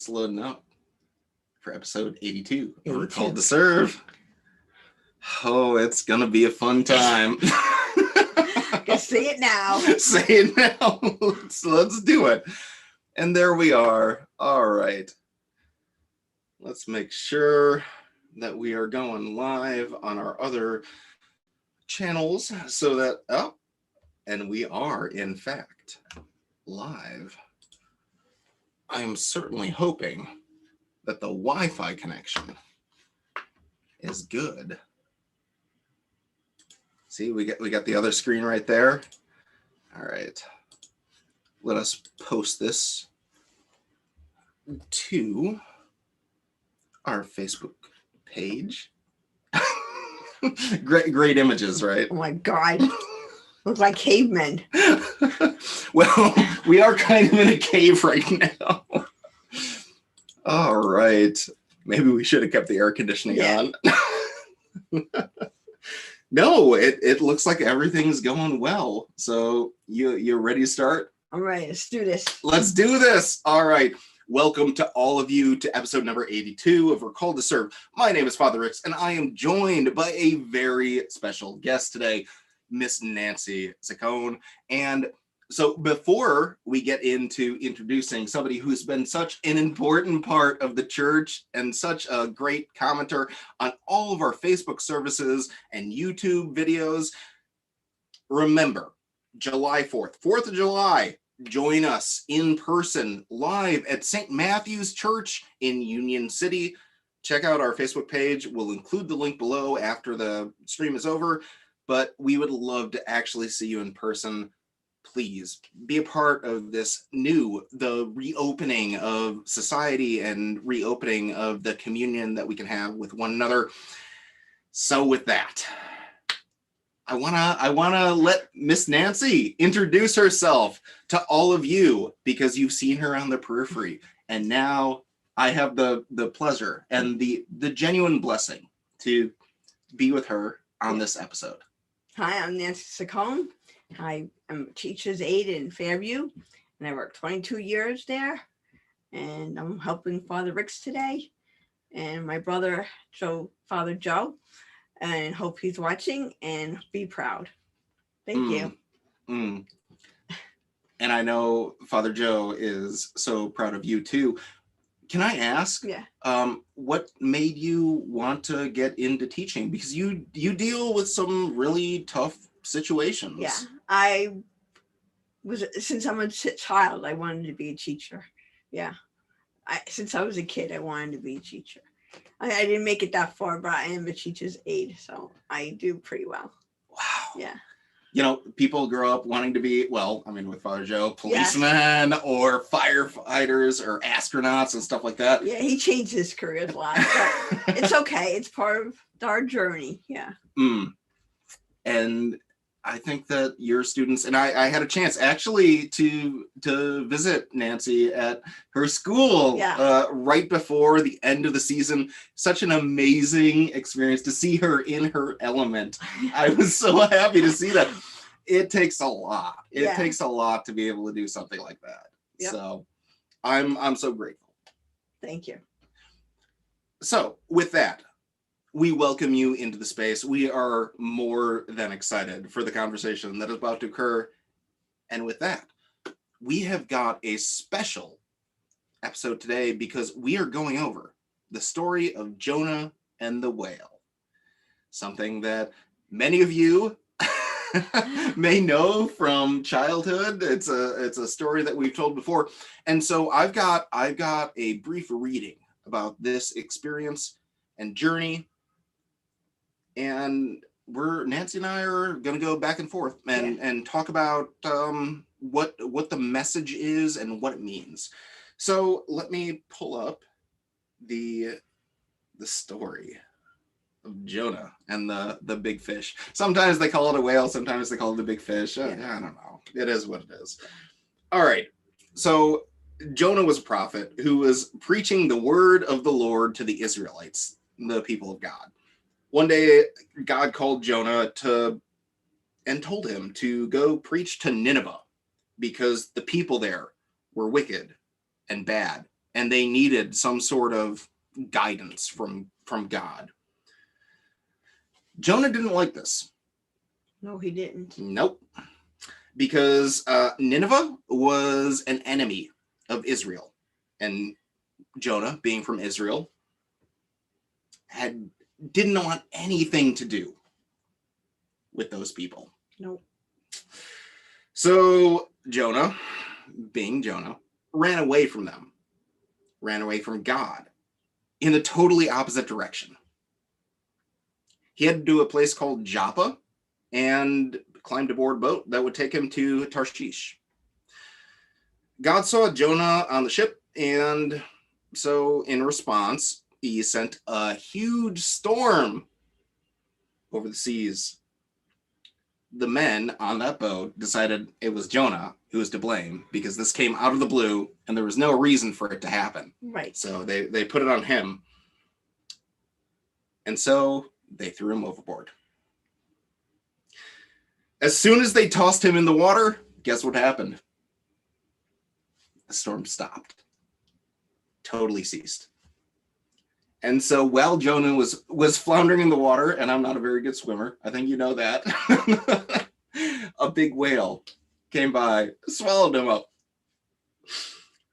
It's loading up for episode 82. We're 82. called to serve. Oh, it's gonna be a fun time. Just say it now. Say it now. Let's do it. And there we are. All right. Let's make sure that we are going live on our other channels so that, and we are, in fact, live. I am certainly hoping that the Wi-Fi connection is good. See, we got the other screen right there. All right. Let us post this to our Facebook page. Great images, right? Oh my God. Look like cavemen. Well, we are kind of in a cave right now. All right. Maybe we should have kept the air conditioning on. No, it looks like everything's going well. So you're ready to start? All right, let's do this. Let's do this. All right. Welcome to all of you to episode number 82 of We're Called to Serve. My name is Father Ricks, and I am joined by a very special guest today, Miss Nancy Ciccone. And so before we get into introducing somebody who's been such an important part of the church and such a great commenter on all of our Facebook services and YouTube videos, remember, July 4th, 4th of July, join us in person live at St. Matthew's Church in Union City. Check out our Facebook page. We'll include the link below after the stream is over, but we would love to actually see you in person. Please be a part of the reopening of society and reopening of the communion that we can have with one another. So with that, I wanna let Miss Nancy introduce herself to all of you because you've seen her on the periphery, and now I have the pleasure and the genuine blessing to be with her on this episode. Hi, I'm Nancy Ciccone. I am a teacher's aide in Fairview, and I worked 22 years there. And I'm helping Father Ricks today, and my brother Father Joe. And hope he's watching, and be proud. Thank you. And I know Father Joe is so proud of you too. Can I ask, what made you want to get into teaching? Because you deal with some really tough situations. Yeah, since I'm a child, I wanted to be a teacher. Yeah, since I was a kid, I wanted to be a teacher. I didn't make it that far, but I am a teacher's aide, so I do pretty well. Wow. Yeah. You know, people grow up wanting to be, with Father Joe, policemen or firefighters or astronauts and stuff like that. Yeah, he changed his career a lot, but it's okay. It's part of our journey. Yeah. And I think that your students, and I had a chance actually to visit Nancy at her school right before the end of the season. Such an amazing experience to see her in her element. I was so happy to see that. It takes a lot. It takes a lot to be able to do something like that. Yep. So I'm so grateful. Thank you. So with that, we welcome you into the space. We are more than excited for the conversation that is about to occur. And with that, we have got a special episode today because we are going over the story of Jonah and the whale. Something that many of you may know from childhood. It's a story that we've told before. And so I've got a brief reading about this experience and journey. And Nancy and I are going to go back and forth and talk about what the message is and what it means. So let me pull up the story of Jonah and the big fish. Sometimes they call it a whale, sometimes they call it the big fish. I don't know. It is what it is. All right. So Jonah was a prophet who was preaching the word of the Lord to the Israelites, the people of God. One day, God called Jonah and told him to go preach to Nineveh because the people there were wicked and bad and they needed some sort of guidance from God. Jonah didn't like this. No, he didn't. Nope. Because Nineveh was an enemy of Israel. And Jonah, being from Israel, didn't want anything to do with those people. Nope. So Jonah, being Jonah, ran away from them, ran away from God in the totally opposite direction. He had to do a place called Joppa and climbed aboard a boat that would take him to Tarshish. God saw Jonah on the ship, and so in response, he sent a huge storm over the seas. The men on that boat decided it was Jonah who was to blame because this came out of the blue and there was no reason for it to happen. Right. So they put it on him. And so they threw him overboard. As soon as they tossed him in the water, guess what happened? The storm stopped. Totally ceased. And so while Jonah was floundering in the water, and I'm not a very good swimmer, I think you know that, a big whale came by, swallowed him up.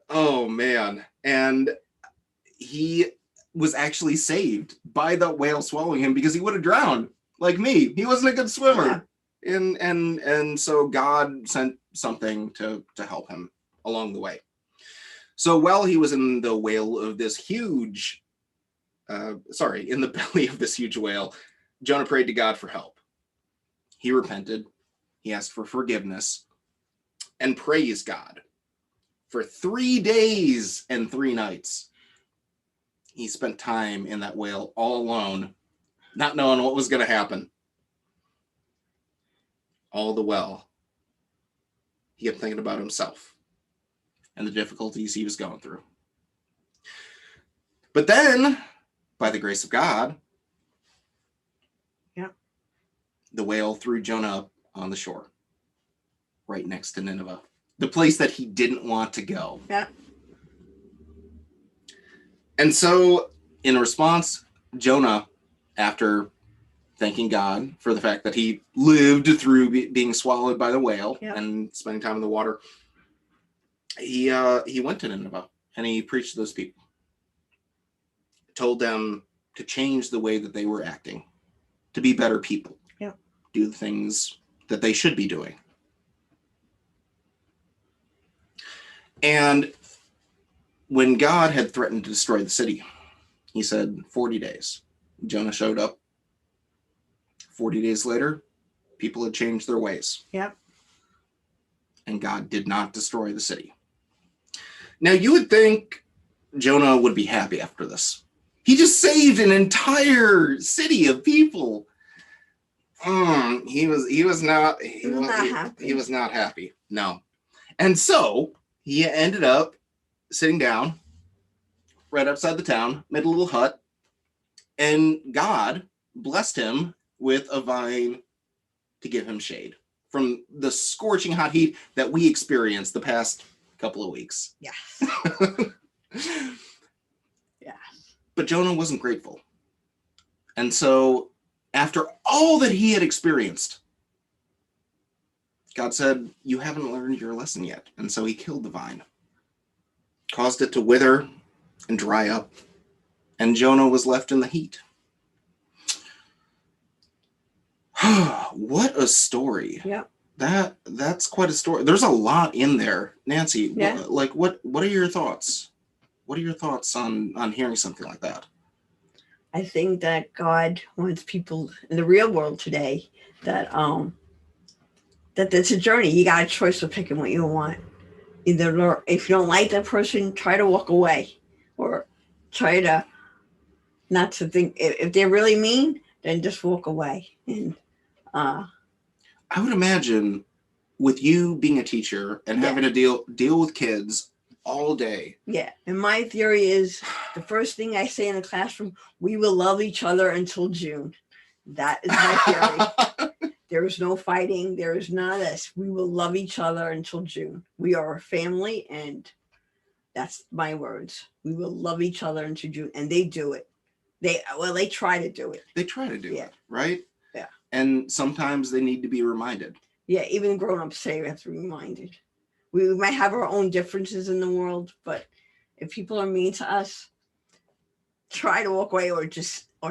Oh, man. And he was actually saved by the whale swallowing him because he would have drowned like me. He wasn't a good swimmer. Yeah. And so God sent something to help him along the way. So while he was in the whale of this huge in the belly of this huge whale, Jonah prayed to God for help. He repented. He asked for forgiveness and praised God. For 3 days and 3 nights, he spent time in that whale all alone, not knowing what was going to happen. All the while, he kept thinking about himself and the difficulties he was going through. But then, by the grace of God, the whale threw Jonah up on the shore, right next to Nineveh, the place that he didn't want to go. Yeah. And so, in response, Jonah, after thanking God for the fact that he lived through being swallowed by the whale and spending time in the water, he went to Nineveh and he preached to those people, told them to change the way that they were acting, to be better people, do the things that they should be doing. And when God had threatened to destroy the city, he said 40 days. Jonah showed up. 40 days later, people had changed their ways. Yep. And God did not destroy the city. Now, you would think Jonah would be happy after this. He just saved an entire city of people. He was not happy. No. And so he ended up sitting down right outside the town, made a little hut, and God blessed him with a vine to give him shade from the scorching hot heat that we experienced the past couple of weeks. Yes. Yeah. But Jonah wasn't grateful. And so after all that he had experienced, God said, you haven't learned your lesson yet. And so he killed the vine, caused it to wither and dry up, and Jonah was left in the heat. What a story. Yep. That's quite a story. There's a lot in there. Nancy, what are your thoughts? What are your thoughts on hearing something like that? I think that God wants people in the real world today that it's a journey. You got a choice of picking what you want. Either, if you don't like that person, try to walk away, or try to not to think. If they're really mean, then just walk away. And I would imagine with you being a teacher and having to deal with kids all day. Yeah. And my theory is the first thing I say in the classroom, we will love each other until June. That is my theory. There is no fighting. There is none of this. We will love each other until June. We are a family, and That's my words. We will love each other into June, and they do it. They try to do it. They try to do Yeah. it, right? Yeah. And sometimes they need to be reminded. Yeah, even grown-ups say we have to be reminded. We might have our own differences in the world, but if people are mean to us, try to walk away or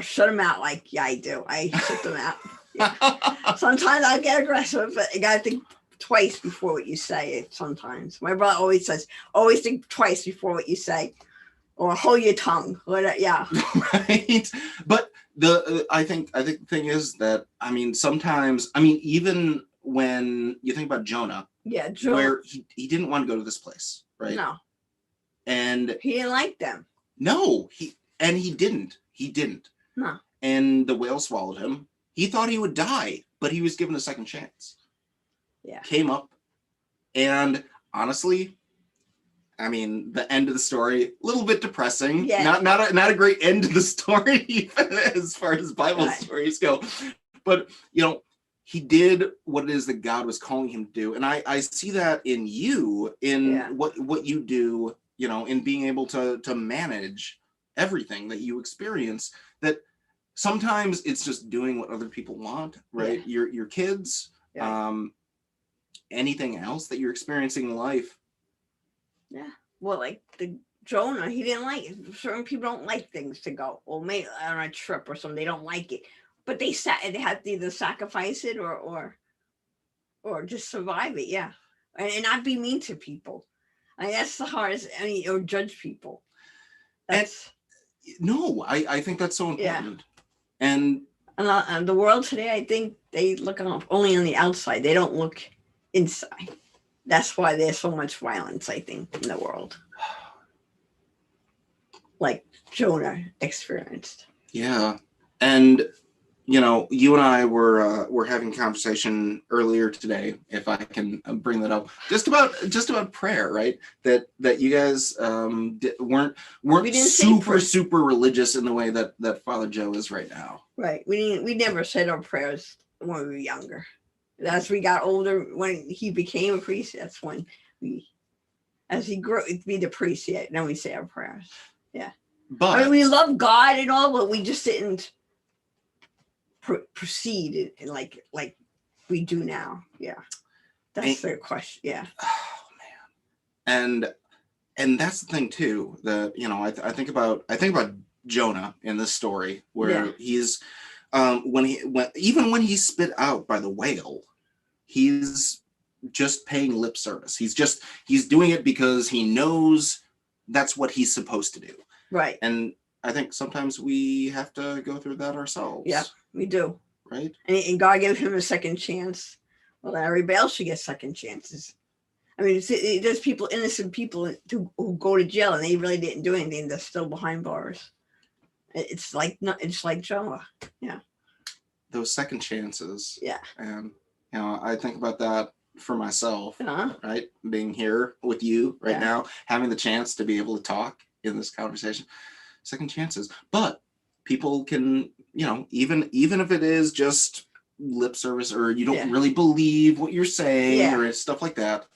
shut them out. Like, yeah, I do. I shut them out. Yeah. Sometimes I get aggressive, but you gotta think twice before what you say. It sometimes. My brother always says, always think twice before what you say, or hold your tongue. Yeah. Right. But I think the thing is that, I mean, sometimes, I mean, even when you think about Jonah, Yeah, Jonah, where he didn't want to go to this place, right? No. And he didn't like them. No, he didn't. He didn't. No. And the whale swallowed him. He thought he would die, but he was given a second chance. Yeah. Came up, and honestly, I mean, the end of the story, a little bit depressing. Yeah. Not a great end to the story as far as Bible stories go. But, you know, he did what it is that God was calling him to do. And I see that in you, in what you do, you know, in being able to manage everything that you experience, that sometimes it's just doing what other people want, right? Yeah. Your kids, anything else that you're experiencing in life. Yeah. Well, like the Jonah, he didn't like it. Certain people don't like things to go. Well, maybe on a trip or something, they don't like it. But they have to either sacrifice it or just survive it, yeah. And not be mean to people. I mean, that's the hardest, or judge people. That's no, I think that's so important. And the world today, I think they look only on the outside. They don't look inside. That's why there's so much violence, I think, in the world. Like Jonah experienced. Yeah. And, you know, you and I were having a conversation earlier today, if I can bring that up, just about prayer, right? That you guys weren't super religious in the way that Father Joe is right now. Right. We never said our prayers when we were younger. As we got older, when he became a priest, that's when as he grew to be the priest, then we say our prayers. Yeah. But I mean, we love God and all, but we just didn't proceed in like we do now. Yeah. That's the question. Yeah. Oh man. And that's the thing too, that, you know, I think about Jonah in this story, where he's when he's spit out by the whale, he's just paying lip service. He's doing it because he knows that's what he's supposed to do. Right. And I think sometimes we have to go through that ourselves. Yeah, we do. Right. And God gave him a second chance. Well, everybody else should get second chances. I mean, there's innocent people who go to jail and they really didn't do anything. They're still behind bars. It's like Jonah. Yeah. Those second chances. Yeah. And, you know, I think about that for myself, right? Being here with you right now, having the chance to be able to talk in this conversation, second chances. But people can, you know, even if it is just lip service, or you don't really believe what you're saying, or stuff like that.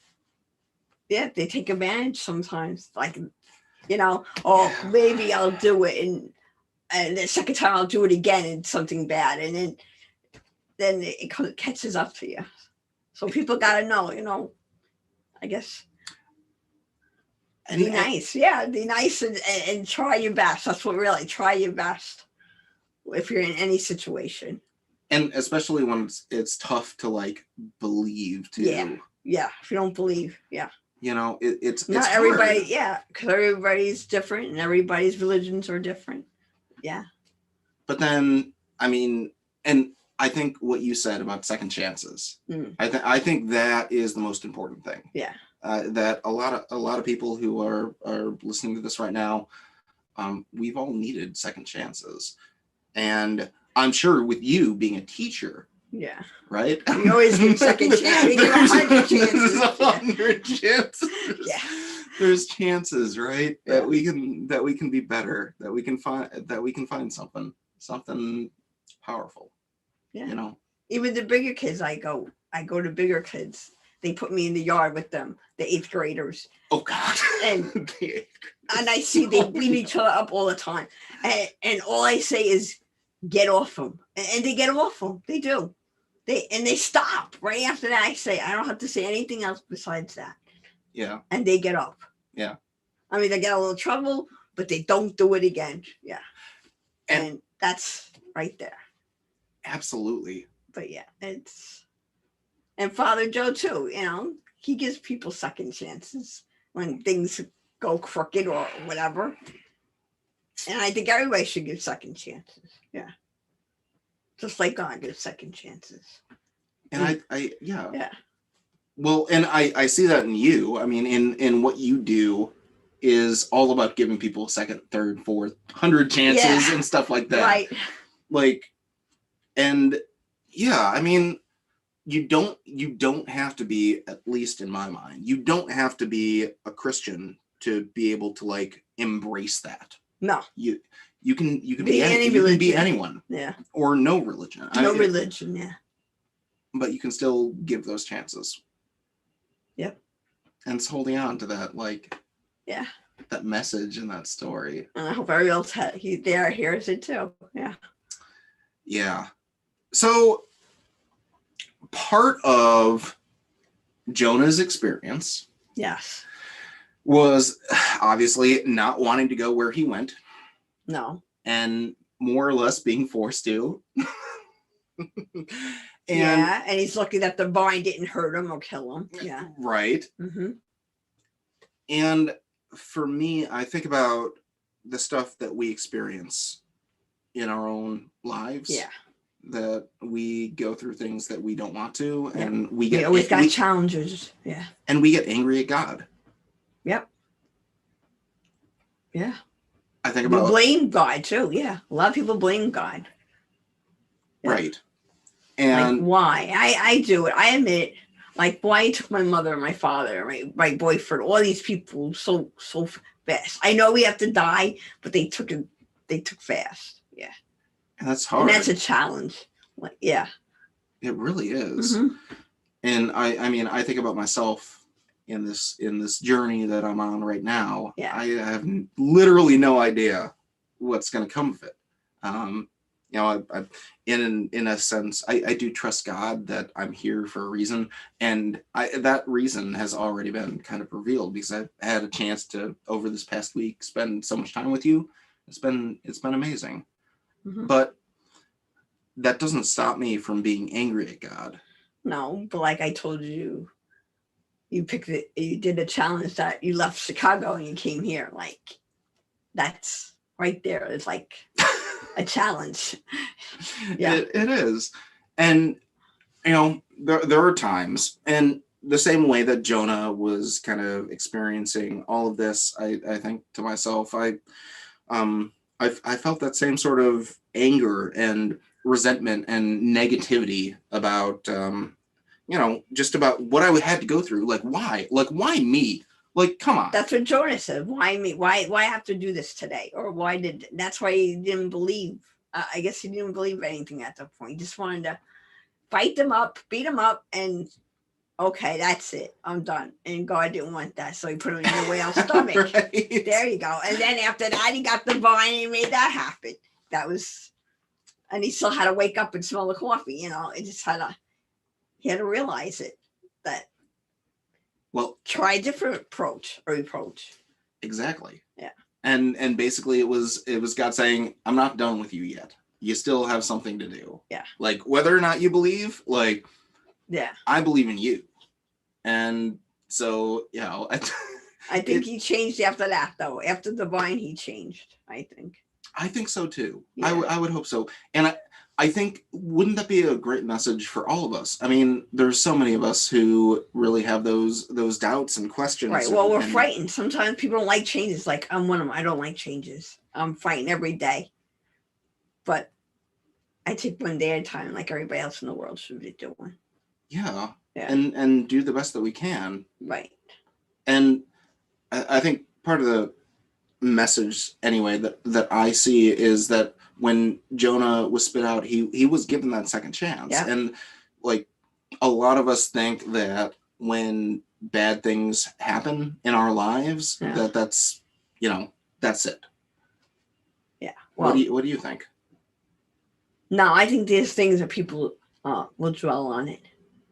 Yeah, they take advantage sometimes. Like, you know, maybe I'll do it, and the second time I'll do it again, and something bad, and then it catches up to you. So people got to know, you know, I guess. Be nice. Yeah, be nice and try your best. That's what really, try your best if you're in any situation. And especially when it's tough to like believe too. Yeah. If you don't believe, you know, it's not everybody. Hard. Because everybody's different and everybody's religions are different. Yeah. But then, I mean, and I think what you said about second chances, I think that is the most important thing. Yeah. That a lot of people who are listening to this right now, we've all needed second chances, and I'm sure with you being a teacher, right? We always get second chances. We get 100 chances. 100 chances. Yeah. There's chances, right? That we can be better. That we can find something powerful. Yeah. You know. Even the bigger kids, I go to bigger kids. they put me in the yard with them, the 8th graders. Oh God. And I see they beat each other up all the time. And all I say is, get off them. And they get off them. They do. They stop. Right after that, I say, I don't have to say anything else besides that. Yeah. And they get up. Yeah. I mean, they get a little trouble, but they don't do it again. Yeah. And that's right there. Absolutely. But yeah, and Father Joe too, he gives people second chances when things go crooked or whatever. And I think everybody should give second chances. Yeah. Just like God gives second chances. And I yeah. Yeah. Well, and I see that in you. I mean, in what you do is all about giving people second, third, fourth, 100 chances and stuff like that. Right. Like, and yeah, I mean, you don't have to be, at least in my mind, you don't have to be a Christian to be able to like embrace that. No. You can be anyone. Yeah. Or no religion. Religion, yeah. But you can still give those chances. Yep. And it's holding on to that, like, yeah, that message and that story. And I hope everybody else hears it too. Yeah. Yeah. So part of Jonah's experience, yes, was obviously not wanting to go where he went. No. And more or less being forced to. And he's lucky that the vine didn't hurt him or kill him. Yeah. Right. Mm-hmm. And for me, I think about the stuff that we experience in our own lives. Yeah. That we go through things that we don't want to, and we always got challenges. Yeah. And we get angry at God. Yep. Yeah. I think about blame God too. Yeah. A lot of people blame God. Yeah. Right. And like, why? I do it. I admit it. Like, why I took my mother and my father, my boyfriend, all these people so fast. I know we have to die, but they took fast. Yeah. And that's hard. And that's a challenge. Like, yeah. It really is. Mm-hmm. And I mean, I think about myself in this journey that I'm on right now. Yeah. I have literally no idea what's going to come of it. You know, I in a sense, I do trust God that I'm here for a reason, and that reason has already been kind of revealed because I've had a chance to, over this past week, spend so much time with you. It's been amazing. Mm-hmm. But that doesn't stop me from being angry at God. No, but like I told you, you did a challenge that you left Chicago and you came here. Like, that's right there. It's like a challenge. Yeah, it is. And you know, there are times, and the same way that Jonah was kind of experiencing all of this, I think to myself, I felt that same sort of anger and resentment and negativity about you know, just about what I had to go through. Like, why me? Like, come on. That's what Jonah said. Why me? Why have to do this today? Or that's why he didn't believe. I guess he didn't believe anything at that point. He just wanted to fight them up, beat them up, and okay, that's it. I'm done. And God didn't want that, so he put him in the whale's stomach. Right. There you go. And then after that, he got the vine and he made that happen. And he still had to wake up and smell the coffee. You know, he had to realize it. That, well, try a different approach. Exactly. Yeah. And basically it was God saying, I'm not done with you yet. You still have something to do. Yeah. Like, whether or not you believe, like, yeah, I believe in you. And so, you know, I think he changed after that, though. After the vine, he changed, I think so too. Yeah. I would hope so. And I think, wouldn't that be a great message for all of us? I mean, there's so many of us who really have those doubts and questions. Right. Well, we're frightened. Sometimes people don't like changes. Like, I'm one of them. I don't like changes. I'm fighting every day. But I take one day at a time, like everybody else in the world should be doing. Yeah. Yeah. And do the best that we can. Right. And I think part of the message, anyway, that I see is that when Jonah was spit out, he was given that second chance. Yeah. And like, a lot of us think that when bad things happen in our lives, Yeah. that's that's it. Yeah. What Well, do you think? no, I think there's things that people will dwell on it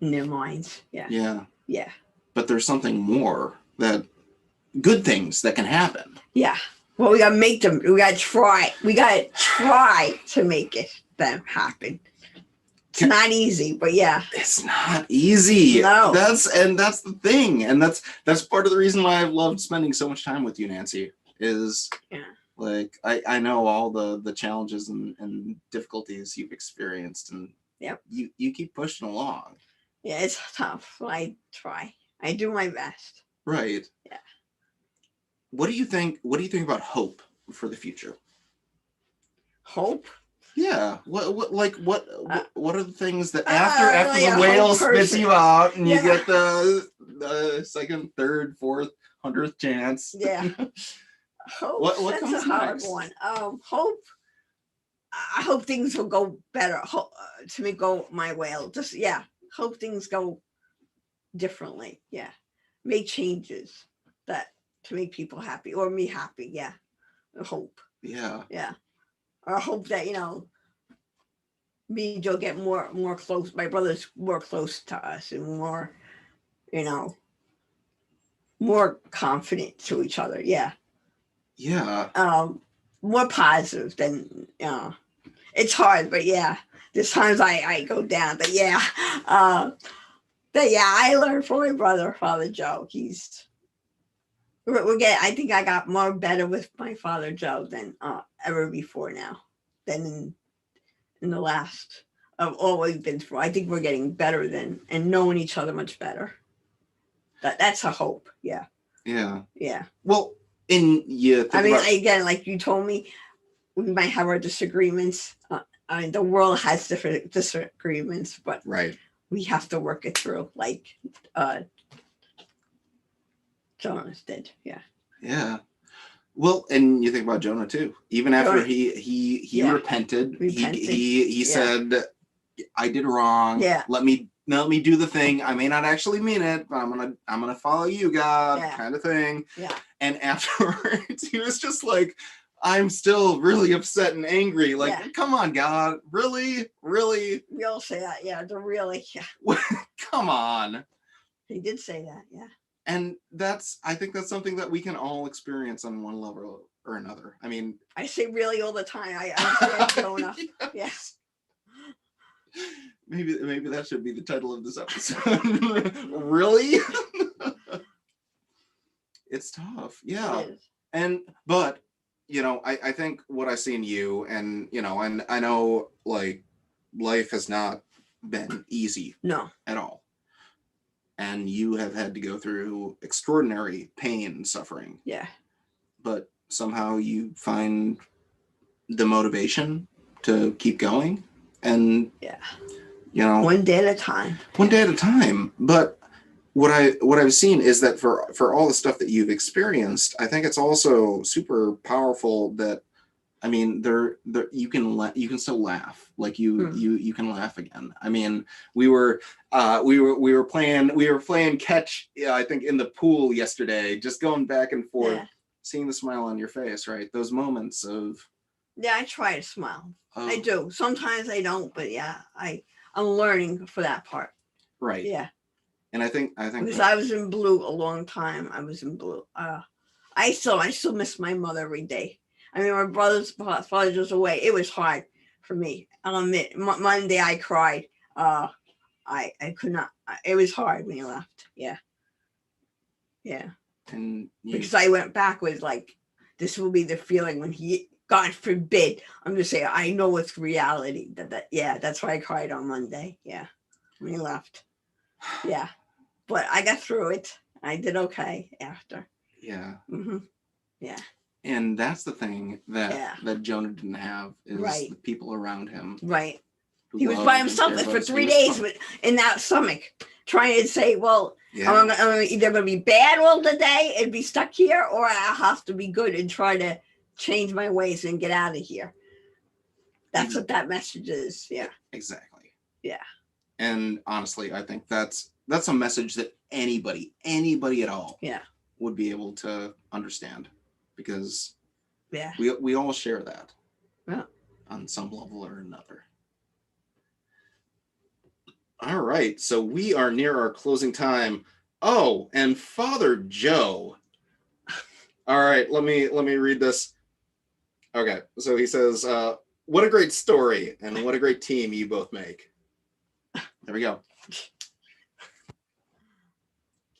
in their minds. Yeah. Yeah. Yeah. But there's something more, that good things that can happen. Yeah. Well, we gotta make them. We gotta try. We gotta try to make them happen. It's not easy, but yeah. It's not easy. No. That's the thing. And that's part of the reason why I've loved spending so much time with you, Nancy, is like I know all the challenges and difficulties you've experienced, and yep. you keep pushing along. Yeah, it's tough. I try. I do my best. Right. Yeah. What do you think about hope for the future? Hope? Yeah. What are the things that after really the whale spits person. you out and you get the second, third, fourth, 100th chance? Yeah. Hope. What That's comes a hard next? one. Hope. I hope things will go better. To me, go my way. Just hope things go differently. Yeah. Make changes that to make people happy or me happy. Yeah. Hope. Yeah. Yeah. Or hope that me and Joe get more close. My brother's more close to us and more, more confident to each other. Yeah. Yeah. More positive than it's hard, but yeah. There's times I go down, but yeah. I learned from my brother, Father Joe. I think I got more better with my Father Joe than ever before now, than in the last of all we've been through. I think we're getting better and knowing each other much better. That's a hope. Yeah. Yeah. Yeah. Well, again, like you told me, we might have our disagreements. The world has different disagreements, but right. We have to work it through, like Jonah did. Yeah. Yeah. Well, and you think about Jonah too. Even after he repented, he said, "I did wrong. Yeah. Let me do the thing. I may not actually mean it, but I'm gonna follow you, God," kind of thing. Yeah. And afterwards, he was just like, "I'm still really upset and angry. Like, come on, God, really? We all say that. Yeah, the really. Yeah. Come on." He did say that. Yeah. And I think that's something that we can all experience on one level or another. I mean, I say really all the time. I understand Jonah. Yes. Maybe that should be the title of this episode. Really? It's tough. Yeah. It is. But I think what I see in you, and and I know, like, life has not been easy. No. At all. And you have had to go through extraordinary pain and suffering. Yeah. But somehow you find the motivation to keep going. And one day at a time. One day at a time. But what I've seen is that for all the stuff that you've experienced, I think it's also super powerful that, I mean, you can still laugh. Like you can laugh again. I mean, we were playing catch, I think, in the pool yesterday, just going back and forth, seeing the smile on your face, right? Those moments of. Yeah, I try to smile. I do. Sometimes I don't, but yeah, I'm learning for that part. Right. Yeah. And I think because I was in blue a long time. I was in blue. I still miss my mother every day. I mean, my brother's father was away. It was hard for me. I'll admit, Monday I cried. I could not. It was hard when he left. Yeah. Yeah. And because I went back with like, this will be the feeling when he, God forbid, I'm just saying, I know it's reality. That's why I cried on Monday. Yeah. When he left. Yeah. But I got through it. I did okay after. Yeah. Mm-hmm. Yeah. And that's the thing that Jonah didn't have, is the people around him. Right. He was by himself for 3 days in that stomach, trying to say, well, I'm either going to be bad all the day and be stuck here, or I have to be good and try to change my ways and get out of here. That's what that message is. Yeah. Exactly. Yeah. And honestly, I think that's that's a message that anybody at all Yeah. would be able to understand, because Yeah. we all share that Yeah. on some level or another. All right, so we are near our closing time. Oh, and Father Joe. All right, let me read this. Okay, so he says, "What a great story, and what a great team you both make." There we go.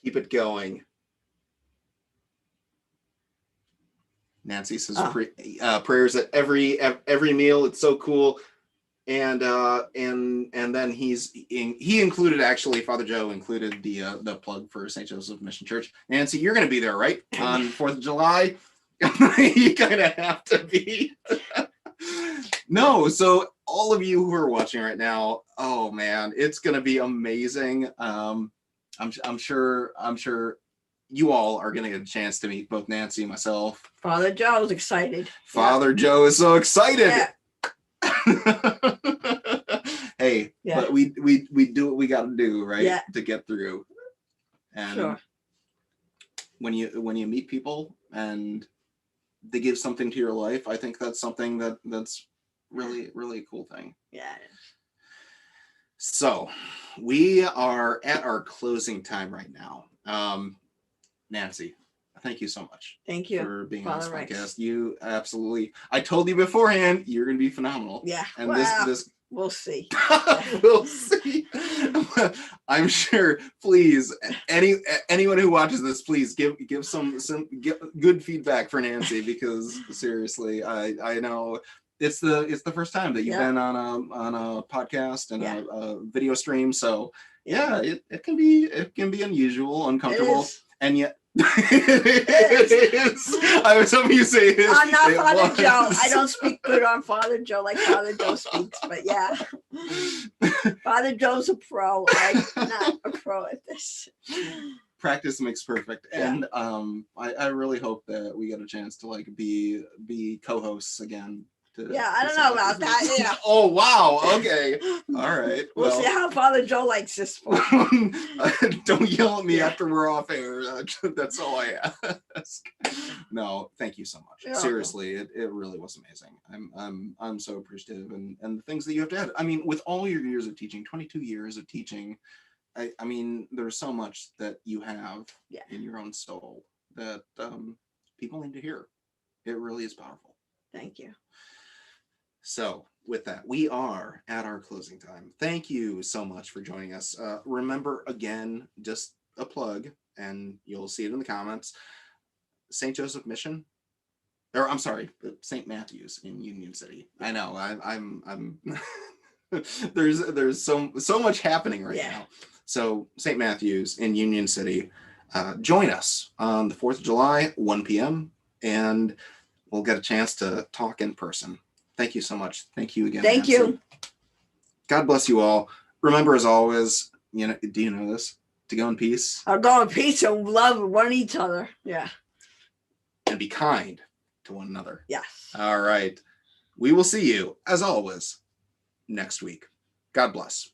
Keep it going. Nancy says, prayers at every meal. It's so cool. And then he included, actually, Father Joe included the plug for St. Joseph Mission Church. Nancy, you're going to be there, right? On 4th of July? You kind of have to be. No, so all of you who are watching right now, oh man, it's going to be amazing. I'm sure you all are going to get a chance to meet both Nancy and myself. Father Joe's excited. Father Joe is so excited. Yeah. Hey, but we do what we got to do, right? To get through. And when you meet people and they give something to your life, I think that's something that's really, really a cool thing. Yeah, it is. So we are at our closing time right now. Nancy, thank you so much. Thank you for being Father on this podcast. Rex. You absolutely, I told you beforehand, you're going to be phenomenal. Yeah. And this we'll see. we'll see. I'm sure. Please, anyone who watches this, please give some good feedback for Nancy, because seriously, I know it's the first time that you've been on a podcast and a video stream. So yeah, it can be unusual, uncomfortable, and yet. It is. I was hoping you say it. I'm not Father Joe. I don't speak good on Father Joe like Father Joe speaks, but yeah. Father Joe's a pro. I'm not a pro at this. Practice makes perfect. And I really hope that we get a chance to be co-hosts again. I don't know about that. Yeah. Oh wow. Okay. All right. We'll see how Father Joe likes this one. Don't yell at me after we're off air. That's all I ask. No, thank you so much. You're Seriously, it really was amazing. I'm so appreciative, and the things that you have to add. I mean, with all your years of teaching, 22 years of teaching, I mean, there's so much that you have in your own soul that people need to hear. It really is powerful. Thank you. So with that, we are at our closing time. Thank you so much for joining us. Remember, again, just a plug, and you'll see it in the comments. St. Joseph Mission, or I'm sorry, St. Matthew's in Union City. I know I'm there's so much happening right now. So St. Matthew's in Union City, join us on the 4th of July, 1 p.m. and we'll get a chance to talk in person. Thank you so much. Thank you again. Thank you. God bless you all. Remember, as always, do you know this? To go in peace. I'll go in peace and love one each other. Yeah. And be kind to one another. Yes. All right. We will see you, as always, next week. God bless.